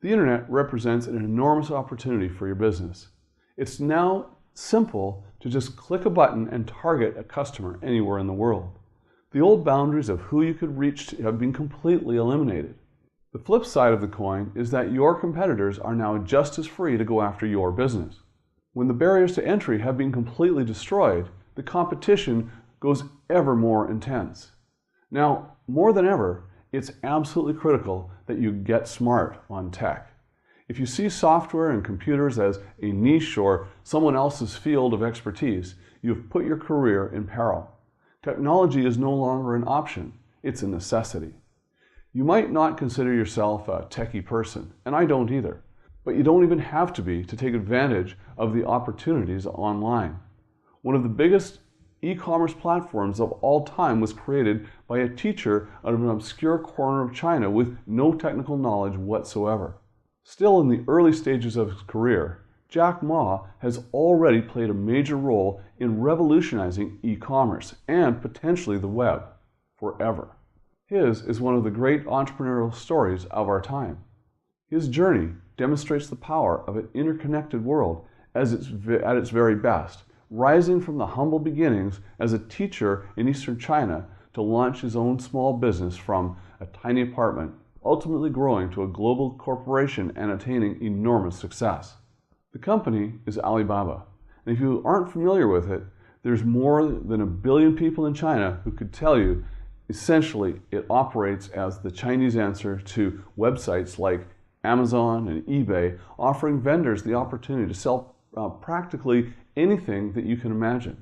The internet represents an enormous opportunity for your business. It's now simple to just click a button and target a customer anywhere in the world. The old boundaries of who you could reach have been completely eliminated. The flip side of the coin is that your competitors are now just as free to go after your business. When the barriers to entry have been completely destroyed, the competition goes ever more intense. Now, more than ever, it's absolutely critical that you get smart on tech. If you see software and computers as a niche or someone else's field of expertise, you've put your career in peril. Technology is no longer an option, it's a necessity. You might not consider yourself a techie person, and I don't either, but you don't even have to be to take advantage of the opportunities online. One of the biggest e-commerce platforms of all time was created by a teacher out of an obscure corner of China with no technical knowledge whatsoever. Still in the early stages of his career, Jack Ma has already played a major role in revolutionizing e-commerce and potentially the web forever. His is one of the great entrepreneurial stories of our time. His journey demonstrates the power of an interconnected world at its very best, rising from the humble beginnings as a teacher in Eastern China to launch his own small business from a tiny apartment, ultimately growing to a global corporation and attaining enormous success. The company is Alibaba, and if you aren't familiar with it, there's more than 1 billion people in China who could tell you essentially it operates as the Chinese answer to websites like Amazon and eBay, offering vendors the opportunity to sell practically anything that you can imagine.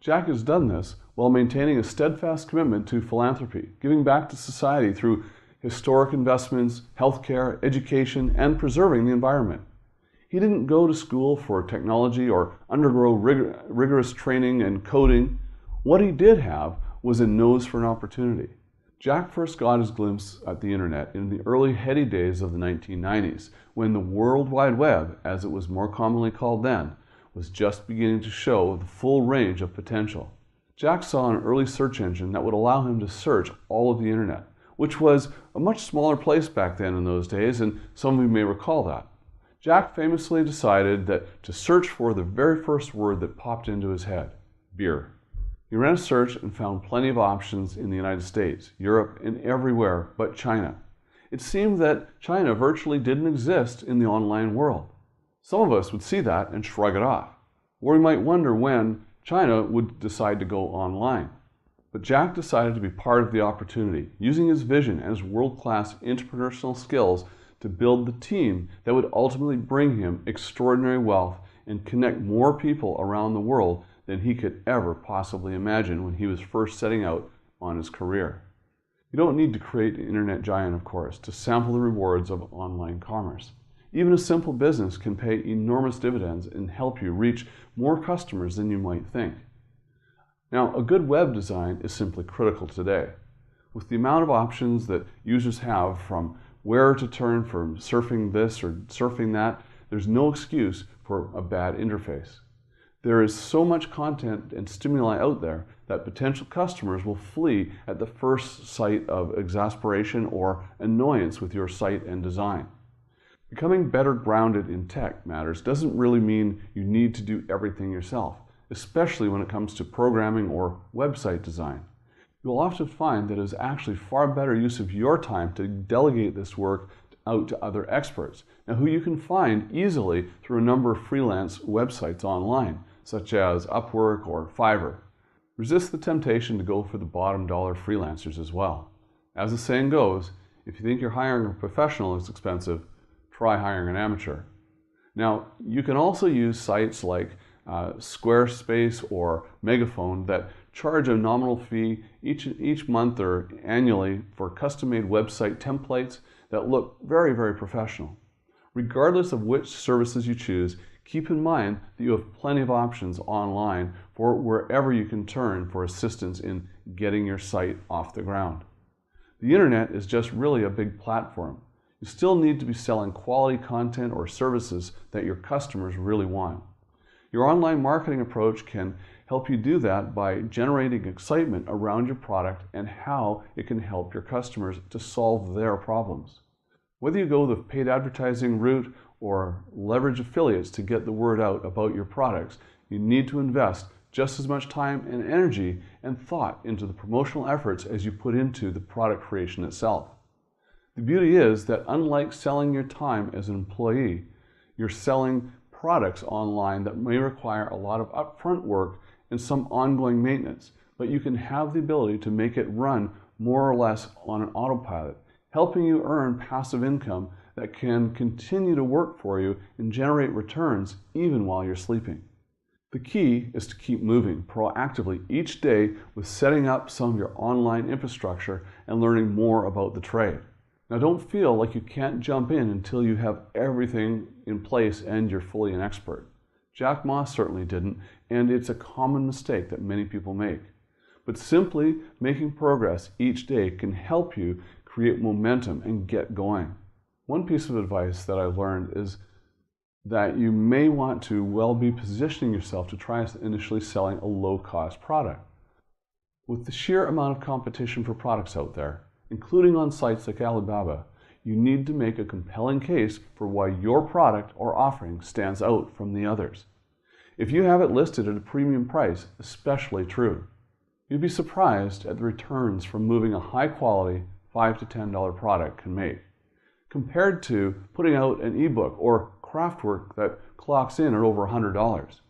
Jack has done this while maintaining a steadfast commitment to philanthropy, giving back to society through historic investments, healthcare, education, and preserving the environment. He didn't go to school for technology or undergo rigorous training and coding. What he did have was a nose for an opportunity. Jack first got his glimpse at the internet in the early heady days of the 1990s, when the World Wide Web, as it was more commonly called then, was just beginning to show the full range of potential. Jack saw an early search engine that would allow him to search all of the internet, which was a much smaller place back then in those days, and some of you may recall that. Jack famously decided that to search for the very first word that popped into his head, beer. He ran a search and found plenty of options in the United States, Europe, and everywhere but China. It seemed that China virtually didn't exist in the online world. Some of us would see that and shrug it off. Or we might wonder when China would decide to go online. But Jack decided to be part of the opportunity, using his vision and his world-class interpersonal skills to build the team that would ultimately bring him extraordinary wealth and connect more people around the world than he could ever possibly imagine when he was first setting out on his career. You don't need to create an internet giant, of course, to sample the rewards of online commerce. Even a simple business can pay enormous dividends and help you reach more customers than you might think. Now, a good web design is simply critical today. With the amount of options that users have, from where to turn for surfing this or surfing that, there's no excuse for a bad interface. There is so much content and stimuli out there that potential customers will flee at the first sight of exasperation or annoyance with your site and design. Becoming better grounded in tech matters doesn't really mean you need to do everything yourself, especially when it comes to programming or website design. You'll often find that it is actually far better use of your time to delegate this work out to other experts, now who you can find easily through a number of freelance websites online, such as Upwork or Fiverr. Resist the temptation to go for the bottom dollar freelancers as well. As the saying goes, if you think you're hiring a professional is expensive, try hiring an amateur. Now, you can also use sites like Squarespace or Megaphone that charge a nominal fee each month or annually for custom-made website templates that look very, very professional. Regardless of which services you choose, keep in mind that you have plenty of options online for wherever you can turn for assistance in getting your site off the ground. The internet is just really a big platform. You still need to be selling quality content or services that your customers really want. Your online marketing approach can help you do that by generating excitement around your product and how it can help your customers to solve their problems. Whether you go the paid advertising route or leverage affiliates to get the word out about your products, you need to invest just as much time and energy and thought into the promotional efforts as you put into the product creation itself. The beauty is that unlike selling your time as an employee, you're selling products online that may require a lot of upfront work and some ongoing maintenance, but you can have the ability to make it run more or less on an autopilot, helping you earn passive income that can continue to work for you and generate returns even while you're sleeping. The key is to keep moving proactively each day with setting up some of your online infrastructure and learning more about the trade. Now, don't feel like you can't jump in until you have everything in place and you're fully an expert. Jack Ma certainly didn't, and it's a common mistake that many people make. But simply making progress each day can help you create momentum and get going. One piece of advice that I learned is that you may want to be positioning yourself to try initially selling a low-cost product. With the sheer amount of competition for products out there, including on sites like Alibaba, you need to make a compelling case for why your product or offering stands out from the others. If you have it listed at a premium price, especially true, you'd be surprised at the returns from moving a high-quality $5 to $10 product can make, compared to putting out an ebook or craftwork that clocks in at over $100.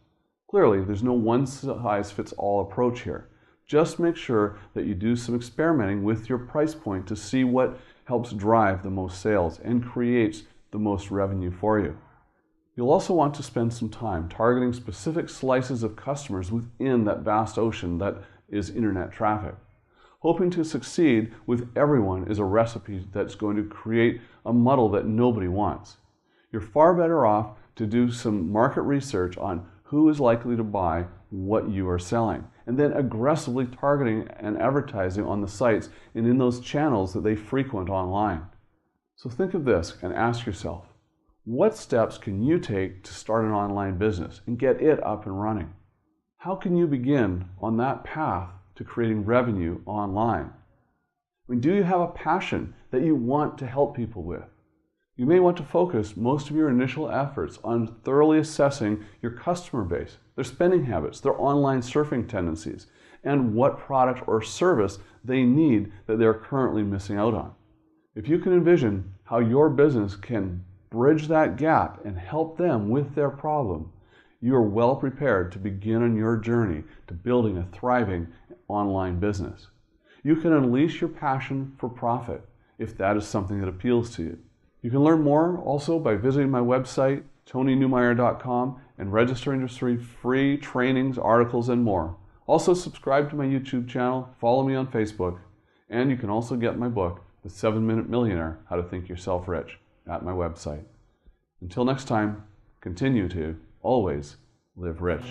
Clearly, there's no one-size-fits-all approach here. Just make sure that you do some experimenting with your price point to see what helps drive the most sales and creates the most revenue for you. You'll also want to spend some time targeting specific slices of customers within that vast ocean that is internet traffic. Hoping to succeed with everyone is a recipe that's going to create a muddle that nobody wants. You're far better off to do some market research on who is likely to buy what you are selling, and then aggressively targeting and advertising on the sites and in those channels that they frequent online. So think of this and ask yourself, what steps can you take to start an online business and get it up and running? How can you begin on that path to creating revenue online? Do you have a passion that you want to help people with? You may want to focus most of your initial efforts on thoroughly assessing your customer base, their spending habits, their online surfing tendencies, and what product or service they need that they're currently missing out on. If you can envision how your business can bridge that gap and help them with their problem, you are well prepared to begin on your journey to building a thriving online business. You can unleash your passion for profit if that is something that appeals to you. You can learn more also by visiting my website, TonyNewmeyer.com, and registering to receive free trainings, articles, and more. Also subscribe to my YouTube channel, follow me on Facebook, and you can also get my book, The 7-Minute Millionaire, How to Think Yourself Rich, at my website. Until next time, continue to always live rich.